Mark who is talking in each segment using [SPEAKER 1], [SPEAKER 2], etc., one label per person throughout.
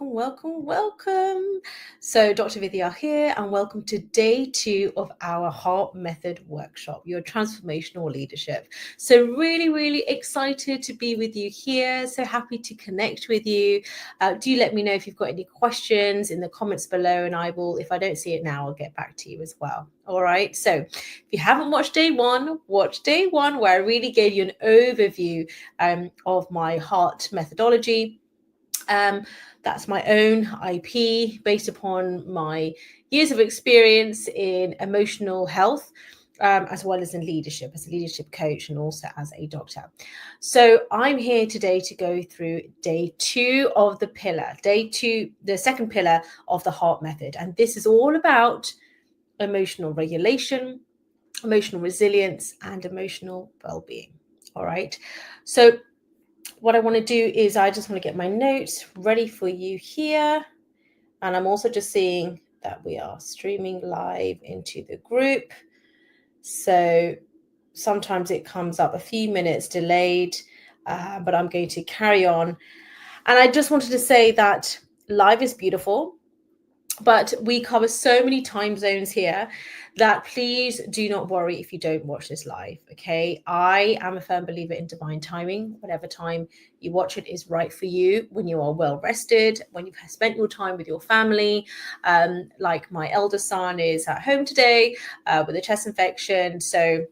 [SPEAKER 1] welcome. So Dr. Vidya here, and welcome to day 2 of our Heart Method workshop, your transformational leadership. So really excited to be with you here. So happy to connect with you. Do let me know if you've got any questions in the comments below, and I will, if I don't see it now, I'll get back to you as well. All right. So if you haven't watched day 1, watch day 1, where I really gave you an overview of my heart methodology. That's my own IP based upon my years of experience in emotional health, as well as in leadership, as a leadership coach and also as a doctor. So I'm here today to go through day 2 of the pillar, the second pillar of the heart method. And this is all about emotional regulation, emotional resilience, and emotional well-being. All right. So what I want to do is I just want to get my notes ready for you here. And I'm also just seeing that we are streaming live into the group. So sometimes it comes up a few minutes delayed, but I'm going to carry on. And I just wanted to say that live is beautiful, but we cover so many time zones here that please do not worry if you don't watch this live, okay? I am a firm believer in divine timing. Whatever time you watch it is right for you, when you are well rested, when you've spent your time with your family. Like my elder son is at home today with a chest infection, so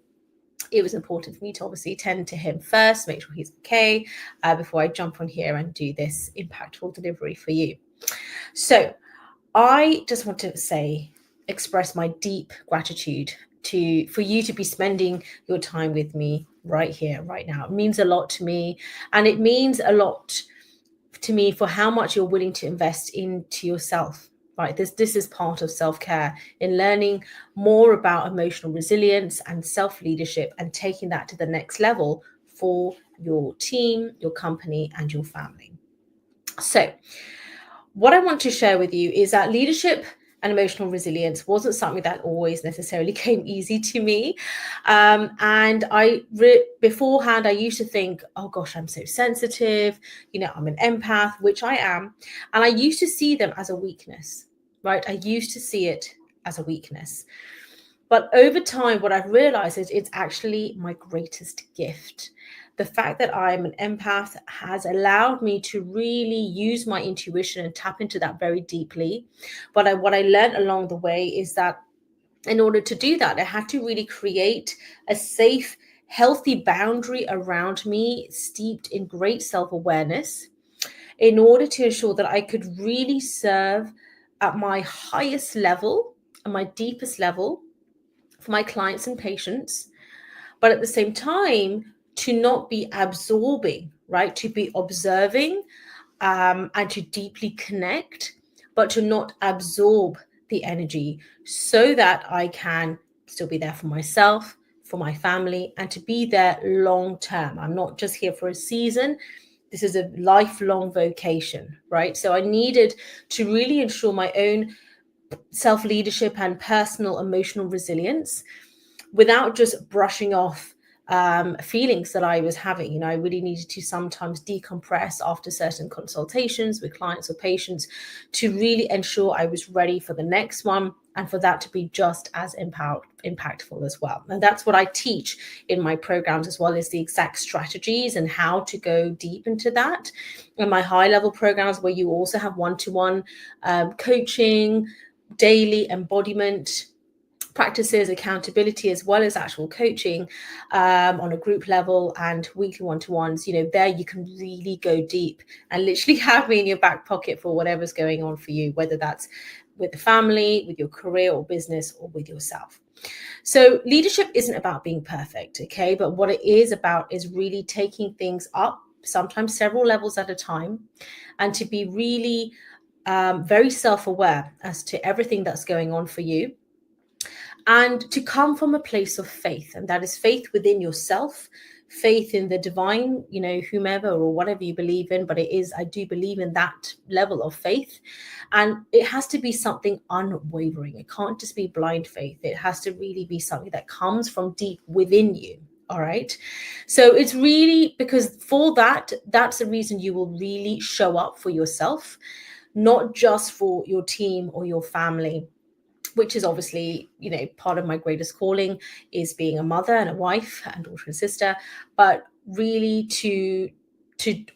[SPEAKER 1] it was important for me to obviously tend to him first, make sure he's okay, before I jump on here and do this impactful delivery for you. So I just want to express my deep gratitude for you to be spending your time with me right here, right now. It means a lot to me, and it means a lot to me for how much you're willing to invest into yourself. Right, this is part of self-care, in learning more about emotional resilience and self-leadership, and taking that to the next level for your team, your company, and your family. So what I want to share with you is that leadership and emotional resilience wasn't something that always necessarily came easy to me. And beforehand, I used to think, oh gosh, I'm so sensitive. I'm an empath, which I am. And I used to see them as a weakness, right? I used to see it as a weakness. But over time, what I've realized is it's actually my greatest gift. The fact that I'm an empath has allowed me to really use my intuition and tap into that very deeply. But what I learned along the way is that in order to do that, I had to really create a safe, healthy boundary around me, steeped in great self-awareness, in order to ensure that I could really serve at my highest level and my deepest level for my clients and patients, but at the same time, to not be absorbing, right? To be observing, and to deeply connect, but to not absorb the energy, so that I can still be there for myself, for my family, and to be there long term. I'm not just here for a season. This is a lifelong vocation, right? So I needed to really ensure my own self-leadership and personal emotional resilience without just brushing off feelings that I was having. I really needed to sometimes decompress after certain consultations with clients or patients to really ensure I was ready for the next one, and for that to be just as impactful as well. And that's what I teach in my programs, as well as the exact strategies and how to go deep into that. In my high level programs, where you also have one-to-one coaching, daily embodiment practices, accountability, as well as actual coaching on a group level, and weekly one-to-ones, there you can really go deep and literally have me in your back pocket for whatever's going on for you, whether that's with the family, with your career or business, or with yourself. So leadership isn't about being perfect, okay? But what it is about is really taking things up, sometimes several levels at a time, and to be really very self-aware as to everything that's going on for you, and to come from a place of faith. And that is faith within yourself, faith in the divine, whomever or whatever you believe in. But I do believe in that level of faith. And it has to be something unwavering. It can't just be blind faith. It has to really be something that comes from deep within you. All right. So it's really, because for that's the reason you will really show up for yourself. not just for your team or your family, which is obviously, part of my greatest calling is being a mother and a wife and daughter and sister, but really to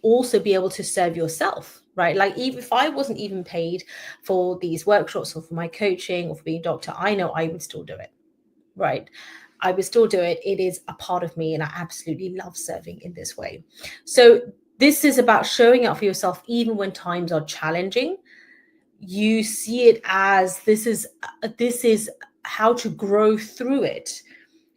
[SPEAKER 1] also be able to serve yourself, right? Like, even if I wasn't even paid for these workshops or for my coaching or for being a doctor, I know I would still do it, right? I would still do it. It is a part of me, and I absolutely love serving in this way. So this is about showing up for yourself even when times are challenging. You see it as this is how to grow through it,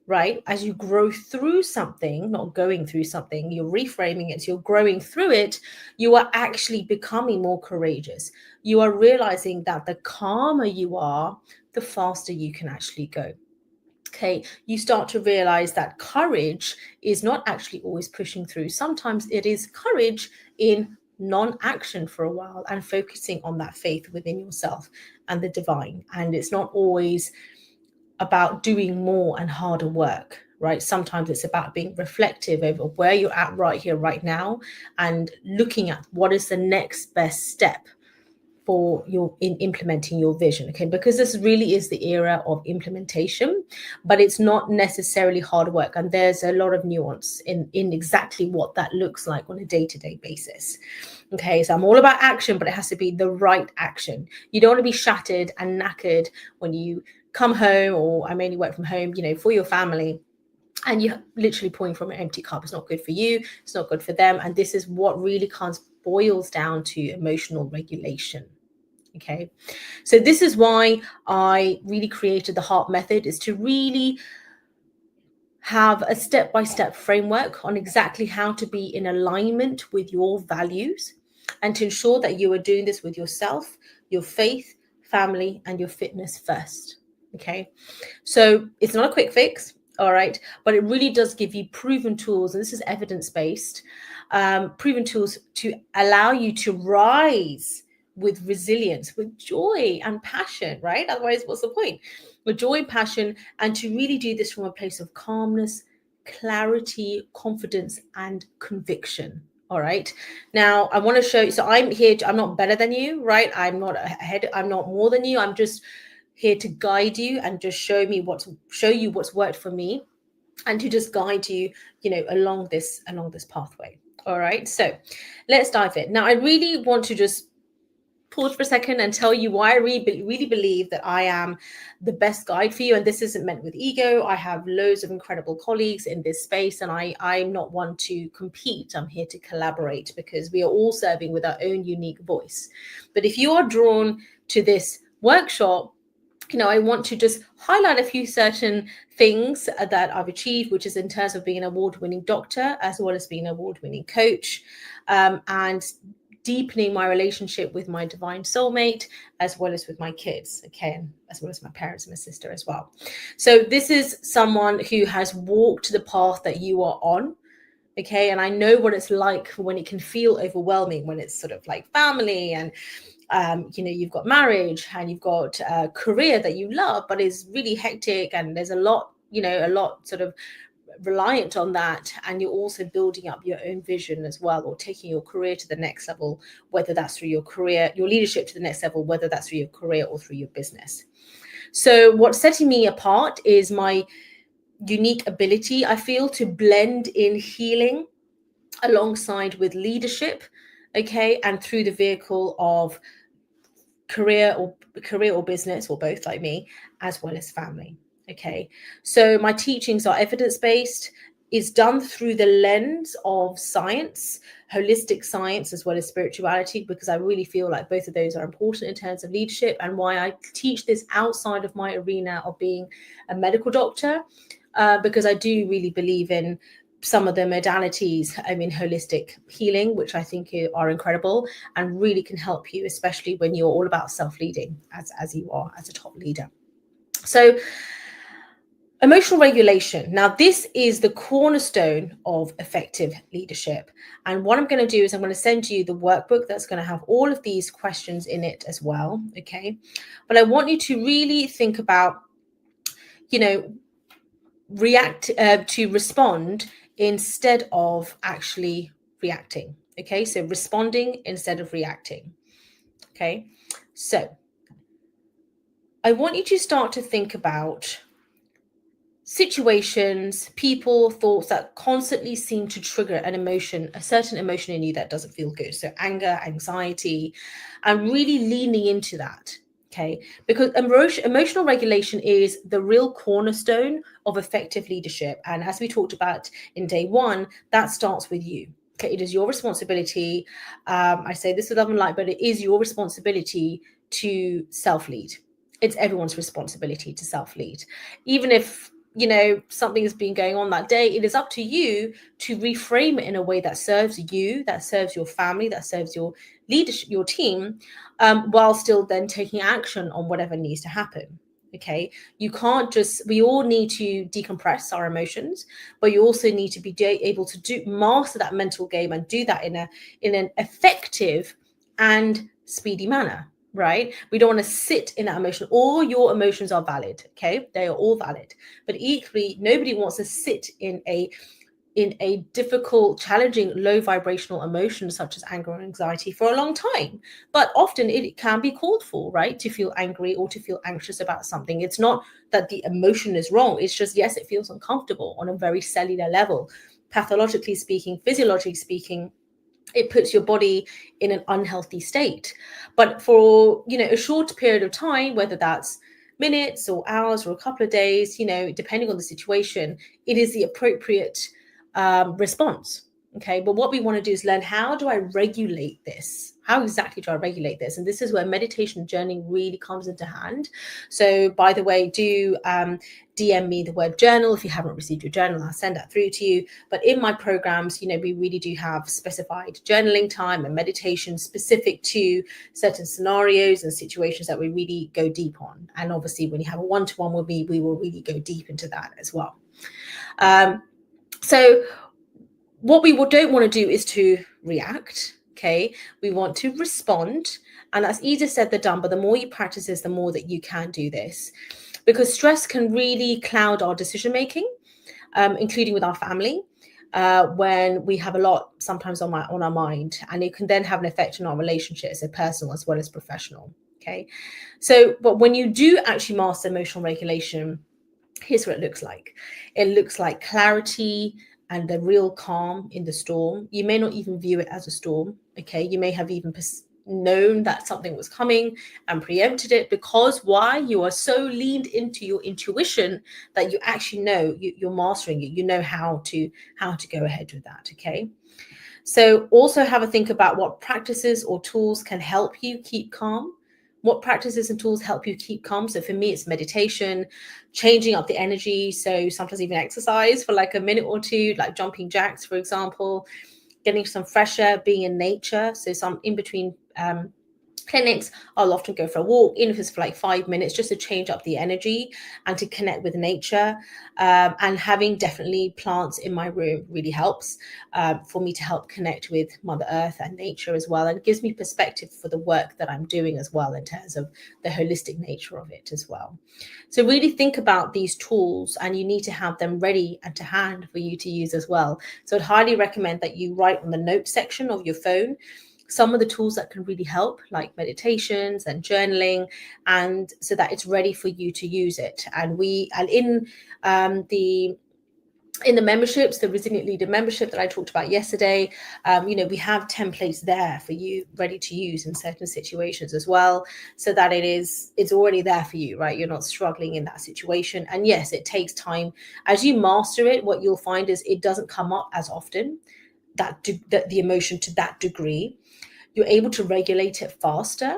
[SPEAKER 1] right? As you grow through something, not going through something, you're reframing it, so you're growing through it, you are actually becoming more courageous. You are realizing that the calmer you are, the faster you can actually go. Okay, you start to realize that courage is not actually always pushing through. Sometimes it is courage in non-action for a while and focusing on that faith within yourself and the divine. And it's not always about doing more and harder work, right? Sometimes it's about being reflective over where you're at right here, right now, and looking at what is the next best step for your in implementing your vision. Okay, because this really is the era of implementation, but it's not necessarily hard work, and there's a lot of nuance in exactly what that looks like on a day-to-day basis. Okay, so I'm all about action, but it has to be the right action. You don't want to be shattered and knackered when you come home, or I mainly work from home, for your family, and you're literally pouring from an empty cup. It's not good for you, it's not good for them. And this is what really boils down to emotional regulation. Okay, so this is why I really created the heart method, is to really have a step-by-step framework on exactly how to be in alignment with your values, and to ensure that you are doing this with yourself, your faith, family, and your fitness first. Okay, so it's not a quick fix, all right, but it really does give you proven tools, and this is evidence-based, proven tools to allow you to rise with resilience, with joy and passion, right? Otherwise, what's the point? With joy and passion, and to really do this from a place of calmness, clarity, confidence, and conviction. All right. Now, I want to show you. So I'm here. I'm not better than you, right? I'm not ahead. I'm not more than you. I'm just here to guide you and just show you what's worked for me, and to just guide you, along this pathway. All right. So let's dive in. Now, I really want to just pause for a second and tell you why I really believe that I am the best guide for you. And this isn't meant with ego. I have loads of incredible colleagues in this space, and I'm not one to compete. I'm here to collaborate, because we are all serving with our own unique voice. But if you are drawn to this workshop, I want to just highlight a few certain things that I've achieved, which is in terms of being an award-winning doctor, as well as being an award-winning coach, and deepening my relationship with my divine soulmate, as well as with my kids, okay, and as well as my parents and my sister as well. So this is someone who has walked the path that you are on, okay, and I know what it's like when it can feel overwhelming, when it's sort of like family, and you've got marriage, and you've got a career that you love, but is really hectic, and there's a lot sort of reliant on that, and you're also building up your own vision as well, or taking your career to the next level, whether that's through your leadership to the next level, whether that's through your career or through your business. So what's setting me apart is my unique ability, I feel, to blend in healing alongside with leadership, okay, and through the vehicle of career or business, or both, like me, as well as family. Okay, so my teachings are evidence-based. It's done through the lens of science, holistic science, as well as spirituality, because I really feel like both of those are important in terms of leadership, and why I teach this outside of my arena of being a medical doctor, because I do really believe in some of the modalities, holistic healing, which I think are incredible and really can help you, especially when you're all about self-leading, as you are as a top leader. So emotional regulation. Now, this is the cornerstone of effective leadership. And what I'm going to do is I'm going to send you the workbook that's going to have all of these questions in it as well. Okay. But I want you to really think about, to respond instead of actually reacting. Okay. So responding instead of reacting. Okay, so I want you to start to think about situations, people, thoughts that constantly seem to trigger an emotion, a certain emotion in you that doesn't feel good. So anger, anxiety, and really leaning into that. Okay, because emotional regulation is the real cornerstone of effective leadership. And as we talked about in day one, that starts with you. Okay, it is your responsibility. I say this with love and light, but it is your responsibility to self-lead. It's everyone's responsibility to self-lead. Even if something has been going on that day, it is up to you to reframe it in a way that serves you, that serves your family, that serves your leadership, your team, while still then taking action on whatever needs to happen. Okay, you can't just, we all need to decompress our emotions, but you also need to be able to master that mental game and do that in an effective and speedy manner. Right? We don't want to sit in that emotion. All your emotions are valid. Okay, they are all valid, but equally, nobody wants to sit in a difficult, challenging, low vibrational emotion such as anger or anxiety for a long time. But often it can be called for, right, to feel angry or to feel anxious about something. It's not that the emotion is wrong. It's just, yes, it feels uncomfortable on a very cellular level. Pathologically speaking, physiologically speaking, it puts your body in an unhealthy state. But for a short period of time, whether that's minutes or hours or a couple of days, depending on the situation, it is the appropriate response. Okay, but what we want to do is learn, how do I regulate this? How exactly do I regulate this? And this is where meditation journaling really comes into hand. So by the way, do DM me the word journal. If you haven't received your journal, I'll send that through to you. But in my programs, we really do have specified journaling time and meditation specific to certain scenarios and situations that we really go deep on. And obviously when you have a one-to-one with me, we will really go deep into that as well. So what we don't want to do is to react. Okay, we want to respond. And that's easier said than done, but the more you practice this, the more that you can do this, because stress can really cloud our decision making, including with our family, when we have a lot sometimes on our mind, and it can then have an effect on our relationships, so personal as well as professional. Okay, so but when you do actually master emotional regulation, here's what it looks like. It looks like clarity and the real calm in the storm. You may not even view it as a storm. Okay, you may have even known that something was coming and preempted it, because why? You are so leaned into your intuition that you actually know you're mastering it. You know how to go ahead with that. Okay, so also have a think about what practices or tools can help you keep calm. What practices and tools help you keep calm? So for me, it's meditation, changing up the energy. So sometimes even exercise for like a minute or two, like jumping jacks, for example, getting some fresh air, being in nature. So some in between clinics, I'll often go for a walk, even if it's for like 5 minutes, just to change up the energy and to connect with nature. And having definitely plants in my room really helps for me to help connect with Mother Earth and nature as well. And it gives me perspective for the work that I'm doing as well, in terms of the holistic nature of it as well. So really think about these tools, and you need to have them ready and to hand for you to use as well. So I'd highly recommend that you write on the notes section of your phone some of the tools that can really help, like meditations and journaling, and so that it's ready for you to use it. And in the memberships, the Resilient Leader membership that I talked about yesterday, we have templates there for you ready to use in certain situations as well, so that it's already there for you, right? You're not struggling in that situation. And yes, it takes time. As you master it, what you'll find is it doesn't come up as often, that the emotion to that degree. You're able to regulate it faster,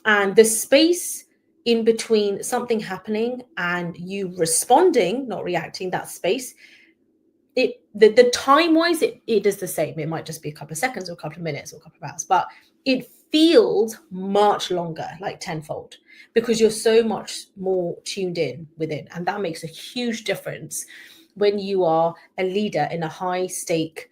[SPEAKER 1] and the space in between something happening and you responding, not reacting, that space, the time wise, it is the same. It might just be a couple of seconds or a couple of minutes or a couple of hours, but it feels much longer, like tenfold, because you're so much more tuned in within. And that makes a huge difference when you are a leader in a high stake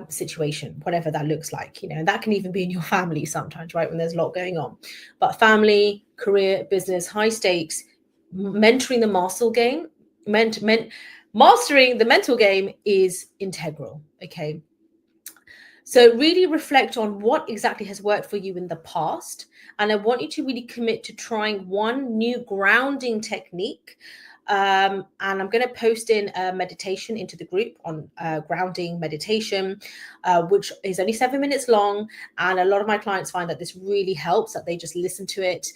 [SPEAKER 1] situation, whatever that looks like, and that can even be in your family sometimes, right, when there's a lot going on. But family, career, business, high stakes, mentoring the muscle game, mastering the mental game is integral. Okay, So really reflect on what exactly has worked for you in the past. And I want you to really commit to trying one new grounding technique. And I'm going to post in a meditation into the group on grounding meditation, which is only 7 minutes long. And a lot of my clients find that this really helps, that they just listen to it.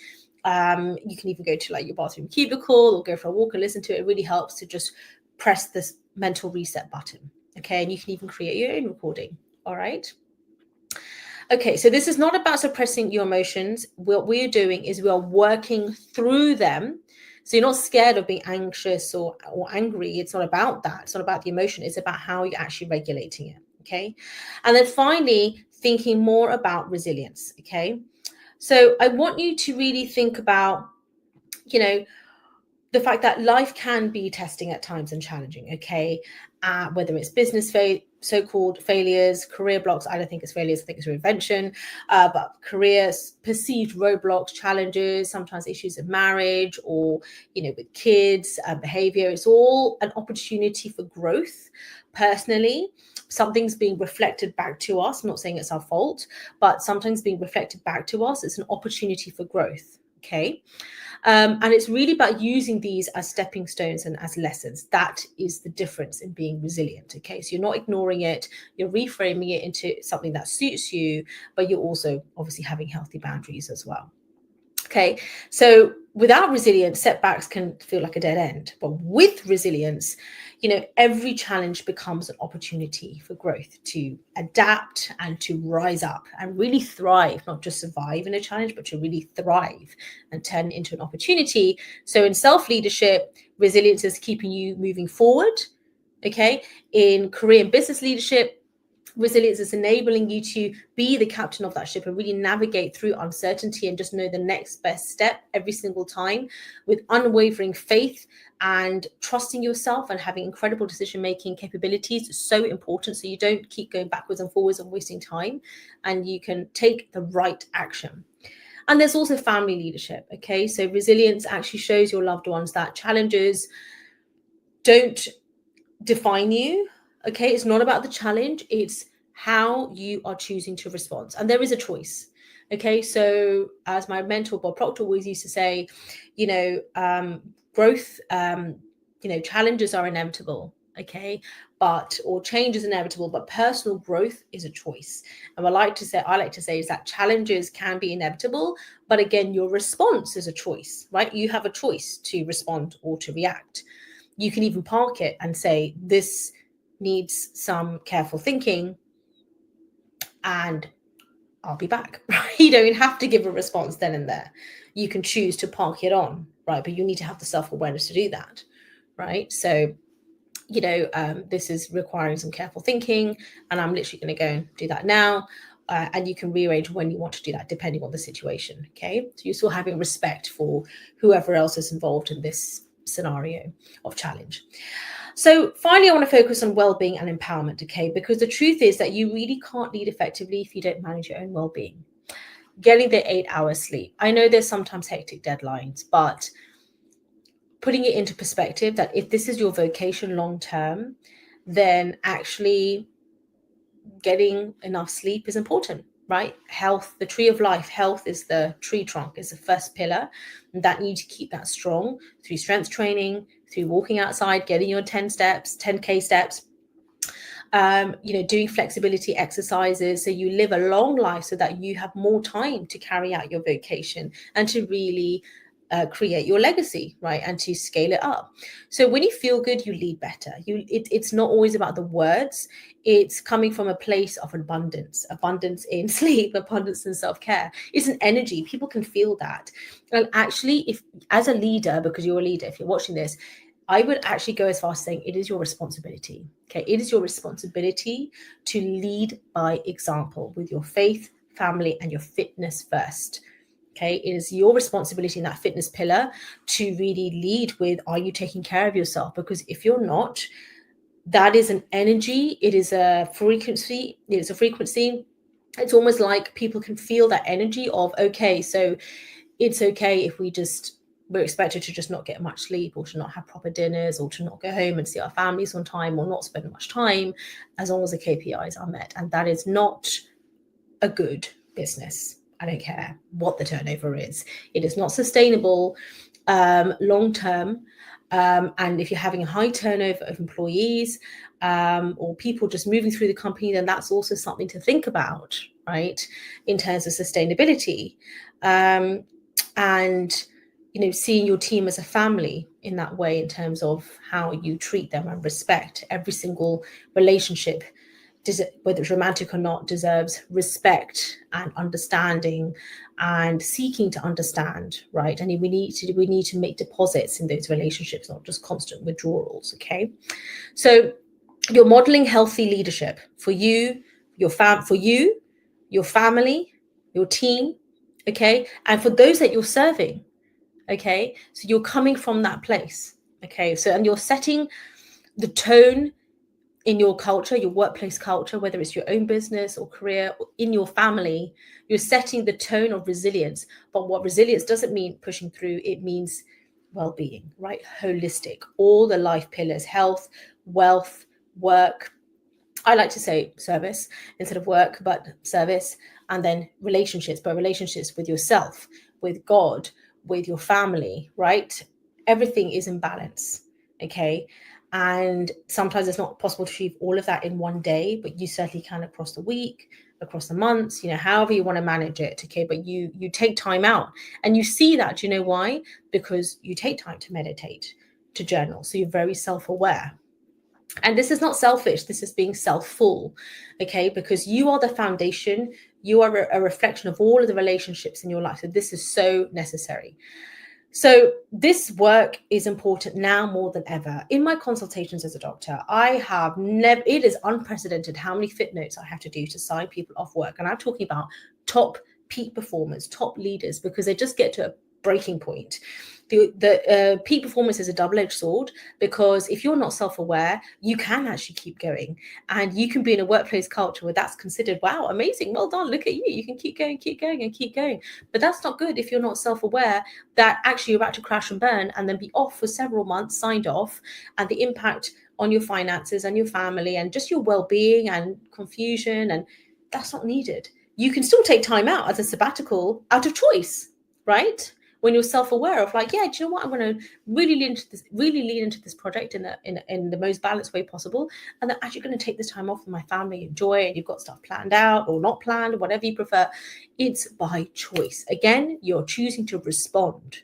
[SPEAKER 1] You can even go to like your bathroom cubicle or go for a walk and listen to it. It really helps to just press this mental reset button. Okay. And you can even create your own recording. All right. Okay, so this is not about suppressing your emotions. What we're doing is we are working through them. So you're not scared of being anxious or angry. It's not about that. It's not about the emotion. It's about how you're actually regulating it. Okay. And then finally, thinking more about resilience. Okay. So I want you to really think about, the fact that life can be testing at times and challenging, okay? Whether it's business so-called failures, career blocks, I don't think it's failures, I think it's reinvention, but careers, perceived roadblocks, challenges, sometimes issues of marriage or, with kids, behavior, it's all an opportunity for growth. Personally, something's being reflected back to us. I'm not saying it's our fault, but sometimes being reflected back to us, it's an opportunity for growth, okay? And it's really about using these as stepping stones and as lessons. That is the difference in being resilient. Okay, so you're not ignoring it, you're reframing it into something that suits you, but you're also obviously having healthy boundaries as well. Okay, so without resilience, setbacks can feel like a dead end. But with resilience, every challenge becomes an opportunity for growth, to adapt and to rise up and really thrive, not just survive in a challenge, but to really thrive and turn it into an opportunity. So in self-leadership, resilience is keeping you moving forward. Okay, in career and business leadership, resilience is enabling you to be the captain of that ship and really navigate through uncertainty and just know the next best step every single time with unwavering faith and trusting yourself and having incredible decision-making capabilities is so important, so you don't keep going backwards and forwards and wasting time, and you can take the right action. And there's also family leadership. Okay, so resilience actually shows your loved ones that challenges don't define you. Okay, it's not about the challenge, it's how you are choosing to respond, and there is a choice. Okay, so as my mentor Bob Proctor always used to say, growth, challenges are inevitable, okay, or change is inevitable, but personal growth is a choice. And I like to say is that challenges can be inevitable, but again, your response is a choice, right? You have a choice to respond or to react. You can even park it and say, this needs some careful thinking and I'll be back. Right? You don't have to give a response then and there. You can choose to park it on, right? But you need to have the self-awareness to do that, right? So, this is requiring some careful thinking, and I'm literally going to go and do that now. And you can rearrange when you want to do that depending on the situation, okay? So you're still having respect for whoever else is involved in this scenario of challenge. So finally, I want to focus on well-being and empowerment, okay? Because the truth is that you really can't lead effectively if you don't manage your own well-being. Getting the 8 hours sleep. I know there's sometimes hectic deadlines, but putting it into perspective that if this is your vocation long-term, then actually getting enough sleep is important, right? Health, the tree of life, health is the tree trunk, is the first pillar. And that you need to keep that strong through strength training, through walking outside, getting your 10K steps, doing flexibility exercises so you live a long life so that you have more time to carry out your vocation and to really create your legacy, right? And to scale it up. So when you feel good, you lead better. It's not always about the words. It's coming from a place of abundance in sleep, abundance in self-care. It's an energy. People can feel that. And actually, if as a leader, because you're a leader, if you're watching this, I would actually go as far as saying it is your responsibility. Okay, it is your responsibility to lead by example with your faith, family, and your fitness first. Okay, it is your responsibility in that fitness pillar to really lead with, are you taking care of yourself? Because if you're not, that is an energy, it is a frequency, It's almost like people can feel that energy of, okay, so it's okay if we just we're expected to just not get much sleep, or to not have proper dinners, or to not go home and see our families on time, or not spend much time, as long as the KPIs are met. And that is not a good business. I don't care what the turnover is. It is not sustainable long term. And if you're having a high turnover of employees, or people just moving through the company, then that's also something to think about, right, in terms of sustainability. And seeing your team as a family in that way, in terms of how you treat them and respect. Every single relationship, whether it's romantic or not, deserves respect and understanding and seeking to understand, right? And we need to make deposits in those relationships, not just constant withdrawals. Okay, so you're modeling healthy leadership for you, your family, your team, okay, and for those that you're serving. Okay, so you're coming from that place. Okay, so, and you're setting the tone in your culture, your workplace culture, whether it's your own business or career, or in your family, you're setting the tone of resilience. But what resilience doesn't mean pushing through, it means well-being, right? Holistic, all the life pillars: health, wealth, work. I like to say service instead of work, but service, and then relationships, but relationships with yourself, with God, with your family, right? Everything is in balance, okay? And sometimes it's not possible to achieve all of that in one day, but you certainly can across the week, across the months, however you want to manage it, okay? But you take time out, and you see that. Do you know why? Because you take time to meditate, to journal, so you're very self-aware. And this is not selfish, this is being self-full, okay? Because you are the foundation, you are a reflection of all of the relationships in your life. So this is so necessary. So this work is important now more than ever. In my consultations as a doctor, it is unprecedented how many fit notes I have to do to sign people off work. And I'm talking about top peak performers, top leaders, because they just get to a breaking point. The peak performance is a double-edged sword, because if you're not self-aware, you can actually keep going, and you can be in a workplace culture where that's considered, wow, amazing, well done, look at you, you can keep going and keep going. But that's not good if you're not self-aware that actually you're about to crash and burn, and then be off for several months, signed off, and the impact on your finances and your family and just your well-being and confusion, and that's not needed. You can still take time out as a sabbatical out of choice, right? When you're self-aware of, like, yeah, do you know what, I'm going to really lean into this project in the most balanced way possible, and I'm actually going to take this time off with my family, enjoy it. You've got stuff planned out or not planned, whatever you prefer. It's by choice. Again, you're choosing to respond,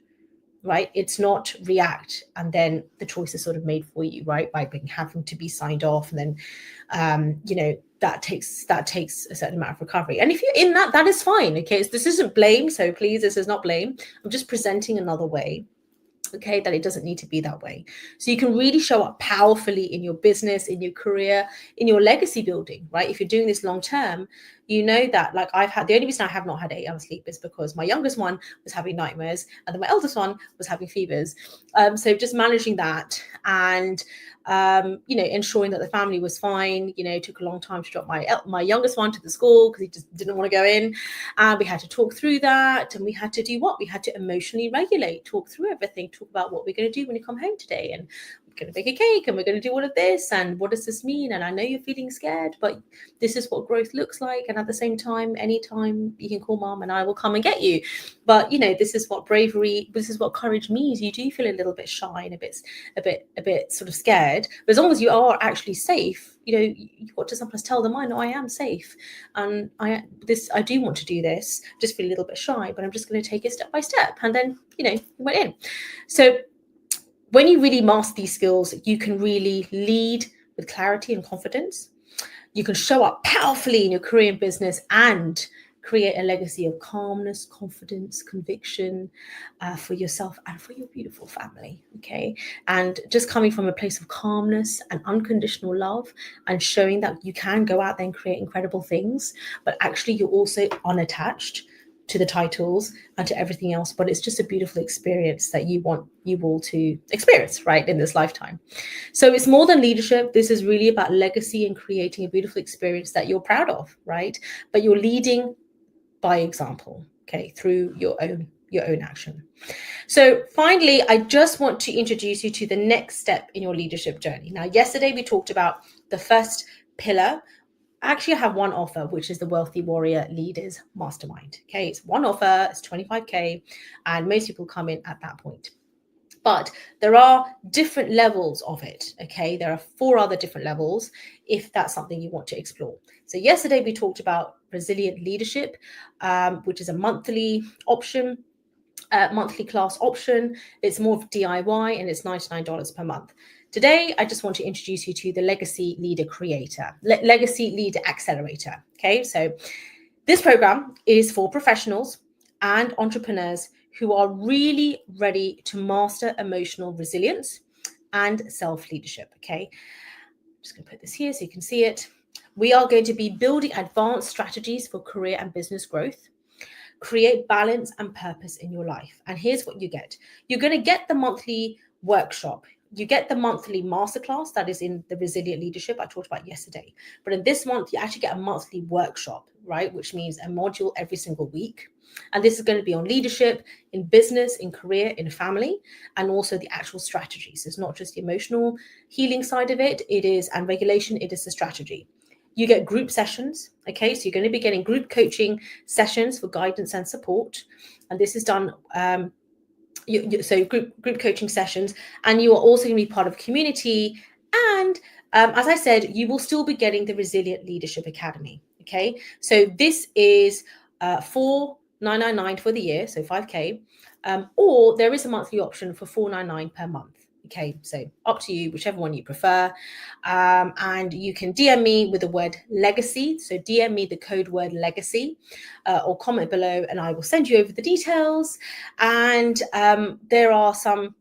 [SPEAKER 1] right? It's not react, and then the choice is sort of made for you, right? By having to be signed off, and then that takes a certain amount of recovery. And if you're in that, that is fine. Okay, this isn't blame, so please, this is not blame. I'm just presenting another way, okay, that it doesn't need to be that way. So you can really show up powerfully in your business, in your career, in your legacy building, right? If you're doing this long term, you know that, like, the only reason I have not had 8 hours sleep is because my youngest one was having nightmares, and then my eldest one was having fevers. So just managing that, and ensuring that the family was fine. It took a long time to drop my youngest one to the school because he just didn't want to go in. And we had to talk through that, and we had to do what? We had to emotionally regulate, talk through everything, talk about what we're going to do when you come home today, and we're going to bake a cake, and we're going to do all of this, and what does this mean? And I know you're feeling scared, but this is what growth looks like. And at the same time, anytime you can call mom and I will come and get you. But this is what courage means. You do feel a little bit shy and a bit sort of scared, but as long as you are actually safe, you've got to sometimes tell them, I know I am safe, and I do want to do this, just feel a little bit shy, but I'm just going to take it step by step. And then you went in. So when you really master these skills, you can really lead with clarity and confidence. You can show up powerfully in your career and business, and create a legacy of calmness, confidence, conviction for yourself and for your beautiful family, okay? And just coming from a place of calmness and unconditional love, and showing that you can go out there and create incredible things, but actually you're also unattached to the titles and to everything else. But it's just a beautiful experience that you want you all to experience, right, in this lifetime. So it's more than leadership. This is really about legacy and creating a beautiful experience that you're proud of, right? But you're leading by example, okay, through your own your own action. So finally, I just want to introduce you to the next step in your leadership journey. Now, yesterday we talked about the first pillar. Actually, I have one offer, which is the Wealthy Warrior Leaders Mastermind. Okay, it's one offer, it's 25K, and most people come in at that point. But there are different levels of it. Okay, there are 4 other different levels if that's something you want to explore. So yesterday we talked about resilient leadership, which is a monthly option, monthly class option. It's more of DIY and it's $99 per month. Today, I just want to introduce you to the Legacy Leader Creator, Legacy Leader Accelerator. Okay, so this program is for professionals and entrepreneurs who are really ready to master emotional resilience and self-leadership. Okay, I'm just going to put this here so you can see it. We are going to be building advanced strategies for career and business growth. Create balance and purpose in your life. And here's what you get. You're going to get the monthly workshop. You get the monthly masterclass that is in the resilient leadership I talked about yesterday. But in this month, you actually get a monthly workshop, right? Which means a module every single week. And this is going to be on leadership, in business, in career, in family, and also the actual strategies. So it's not just the emotional healing side of it. It is, and regulation, it is the strategy. You get group sessions. Okay, so you're going to be getting group coaching sessions for guidance and support. And this is done, so group coaching sessions. And you are also going to be part of a community. And as I said, you will still be getting the Resilient Leadership Academy. Okay, so this is $4,999 for the year, so 5K. Or there is a monthly option for $499 per month. Okay, so up to you, whichever one you prefer. And you can DM me with the word legacy. So DM me the code word legacy or comment below and I will send you over the details. And there are some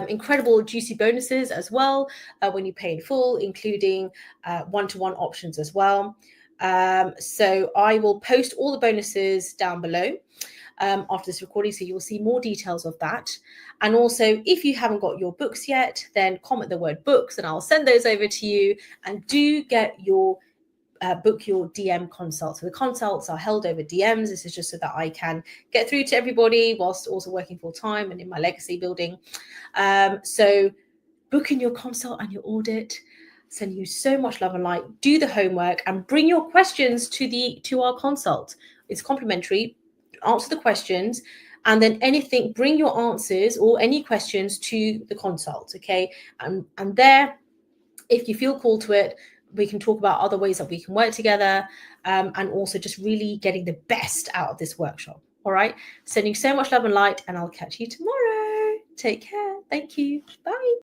[SPEAKER 1] incredible juicy bonuses as well when you pay in full, including one-to-one options as well. So I will post all the bonuses down below after this recording, so you will see more details of that. And also, if you haven't got your books yet, then comment the word books and I'll send those over to you. And do get your book your DM consults. So the consults are held over DMs. This is just so that I can get through to everybody whilst also working full time and in my legacy building. So book in your consult and your audit. Send you so much love and light. Do the homework and bring your questions to our consult. It's complimentary. Answer the questions, and then bring your answers or any questions to the consult. Okay, and there, if you feel called to it, we can talk about other ways that we can work together, and also just really getting the best out of this workshop. All right, sending so much love and light, and I'll catch you tomorrow. Take care. Thank you. Bye.